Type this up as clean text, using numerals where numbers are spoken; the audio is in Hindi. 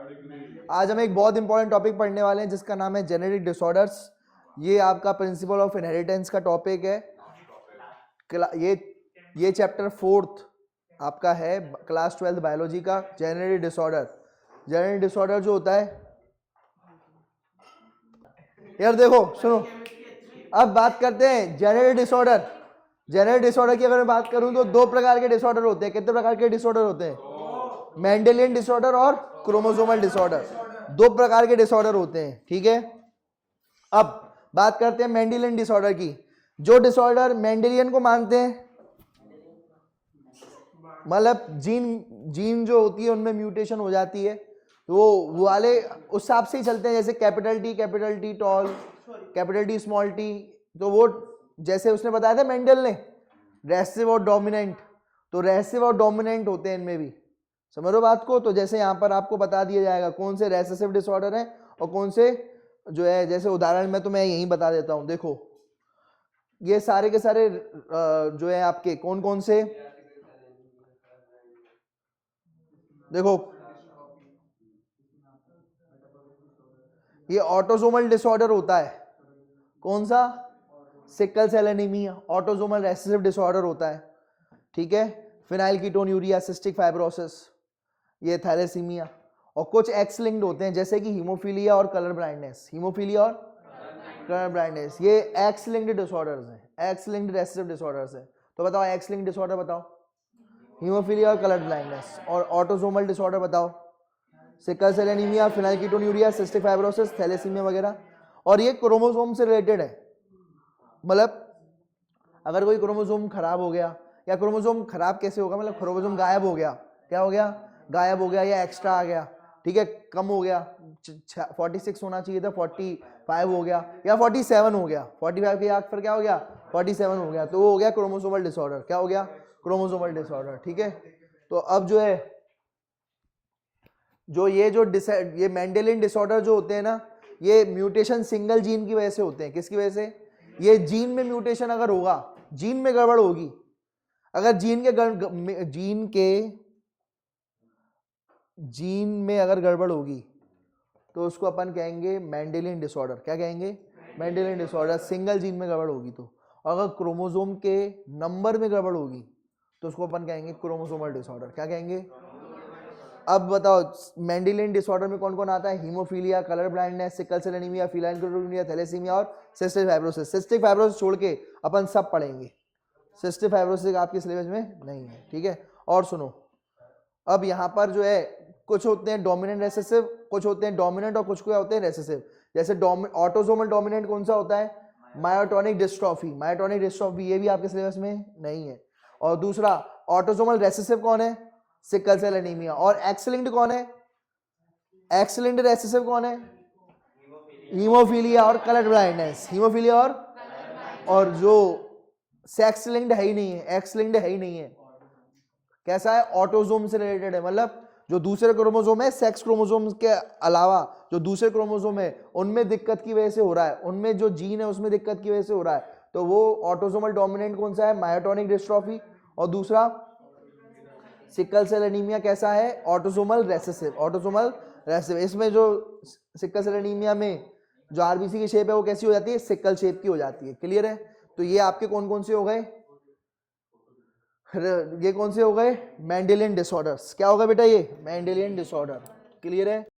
आज हम एक बहुत इंपॉर्टेंट टॉपिक पढ़ने वाले हैं जिसका नाम है जेनेटिक डिसऑर्डर्स। ये आपका प्रिंसिपल ऑफ इनहेरिटेंस का टॉपिक है। ये चैप्टर 4th आपका है क्लास 12 बायोलॉजी का, जेनेटिक डिसऑर्डर। जेनेटिक डिसऑर्डर जो होता है, यार देखो सुनो, अब बात करते हैं जेनेटिक डिसऑर्डर। जेनेटिक डिसऑर्डर की अगर मैं बात करूं तो दो प्रकार के डिसऑर्डर होते हैं। कितने प्रकार के डिसऑर्डर होते हैं? मेंडेलियन डिसऑर्डर और क्रोमोसोमल डिसऑर्डर। दो प्रकार के डिसऑर्डर होते हैं, ठीक है। अब बात करते हैं मेंडेलियन डिसऑर्डर की। जो डिसऑर्डर मेंडेलियन को मानते हैं, मतलब जीन जो होती है उनमें म्यूटेशन हो जाती है, तो वो वाले उस हिसाब से ही चलते हैं। जैसे capital T tall, capital T small T. तो वो जैसे उसने बताया था मेंडल ने, रेसेसिव और डोमिनेंट, तो रेसेसिव और डोमिनेंट होते हैं इनमें भी। समझ लो बात को। तो जैसे यहाँ पर आपको बता दिया जाएगा कौन से रेसेसिव डिसऑर्डर हैं और कौन से जो है, जैसे उदाहरण में तो मैं यहीं बता देता हूँ। देखो ये सारे के सारे जो है आपके कौन कौन से, देखो ये ऑटोसोमल डिसऑर्डर होता है। कौन सा? Sickle cell anaemia autosomal recessive disorder होता है, ठीक है। फिनाइलकीटोन्यूरिया, सिस्टिक फाइब्रोसिस, ये थैलेसीमिया। और कुछ एक्स लिंक्ड होते हैं जैसे कि हीमोफीलिया और कलर ब्लाइंडनेस। हीमोफीलिया और कलर ब्लाइंडनेस ये एक्स लिंक्ड डिसऑर्डर्स हैं, एक्स लिंक्ड रेसेसिव डिसऑर्डर्स हैं। तो बताओ एक्स लिंक्ड डिसऑर्डर बताओ। हीमोफीलिया और कलर ब्लाइंडनेस। और ऑटोसोमल डिसऑर्डर बताओ। Sickle cell anaemia, phenylketonuria, cystic fibrosis, thalassaemia वगैरह। और ये क्रोमोसोम से रिलेटेड है। मतलब अगर कोई क्रोमोसोम खराब हो गया, या क्रोमोसोम खराब कैसे होगा, मतलब क्रोमोसोम गायब हो गया, क्या हो गया? गायब हो गया, या एक्स्ट्रा आ गया, ठीक है, कम हो गया, 46 होना चाहिए था 45 हो गया, या 47 हो गया, 45 के आग पर क्या हो गया? 47 हो गया, तो वो हो गया क्रोमोसोमल डिसऑर्डर। क्या हो गया? क्रोमोसोमल डिसऑर्डर, ठीक है। तो अब जो है, जो ये मेंडेलियन डिसऑर्डर जो होते हैं ना, ये म्यूटेशन सिंगल जीन की वजह से होते हैं। किसकी वजह से? ये जीन में म्यूटेशन अगर होगा, जीन में गड़बड़ होगी, अगर जीन में अगर गड़बड़ होगी तो उसको अपन कहेंगे मेंडेलियन डिसऑर्डर। क्या कहेंगे? Mendelian disorder. सिंगल जीन में गड़बड़ होगी तो। अगर क्रोमोसोम के नंबर में गड़बड़ होगी तो उसको अपन कहेंगे क्रोमोसोमल डिसऑर्डर। क्या कहेंगे? अब बताओ मेंडेलियन डिसऑर्डर में कौन कौन आता है? Haemophilia, colour blindness, sickle cell anaemia, phenylketonuria, thalassaemia और सिस्टिक फाइब्रोसिस। सिस्टिक फाइब्रोसिस छोड़ के अपन सब पढ़ेंगे। सिस्टिक फाइब्रोसिस आपके सिलेबस में नहीं है, ठीक है। और सुनो, अब यहाँ पर जो है कुछ होते हैं डोमिनेंट रेसेसिव, कुछ होते हैं डोमिनेंट और कुछ होते हैं रेसेसिव। जैसे ऑटोसोमल डोमिनेंट कौन सा होता है? Myotonic dystrophy. मायोटोनिक डिस्ट्रॉफी ये भी आपके सिलेबस में नहीं है। और दूसरा ऑटोसोमल रेसेसिव कौन है? Sickle cell anaemia. और एक्स लिंक्ड कौन है? एक्स लिंक्ड रेसेसिव कौन है? हीमोफीलिया और कलर ब्लाइंडनेस। हीमोफीलिया और जो सेक्स लिंक्ड है ही नहीं है, एक्स लिंक्ड है ही नहीं है। कैसा है? ऑटोसोम से रिलेटेड है। मतलब जो दूसरे क्रोमोसोम है, सेक्स क्रोमोसोम के अलावा जो दूसरे क्रोमोसोम है उनमें दिक्कत की वजह से हो रहा है, उनमें जो जीन है उसमें दिक्कत की वजह से हो रहा है, तो वो ऑटोसोमल डोमिनेंट कौन सा है? Myotonic dystrophy. और दूसरा सिकल सेल एनीमिया कैसा है? Autosomal recessive. Autosomal recessive. इसमें जो सिकल सेल एनीमिया में जो आरबीसी की शेप है वो कैसी हो जाती है? सिकल शेप की हो जाती है। क्लियर है? तो ये आपके कौन कौन से हो गए? ये कौन से हो गए? Mendelian disorders. क्या होगा बेटा? ये मेंडेलियन डिसऑर्डर। क्लियर है?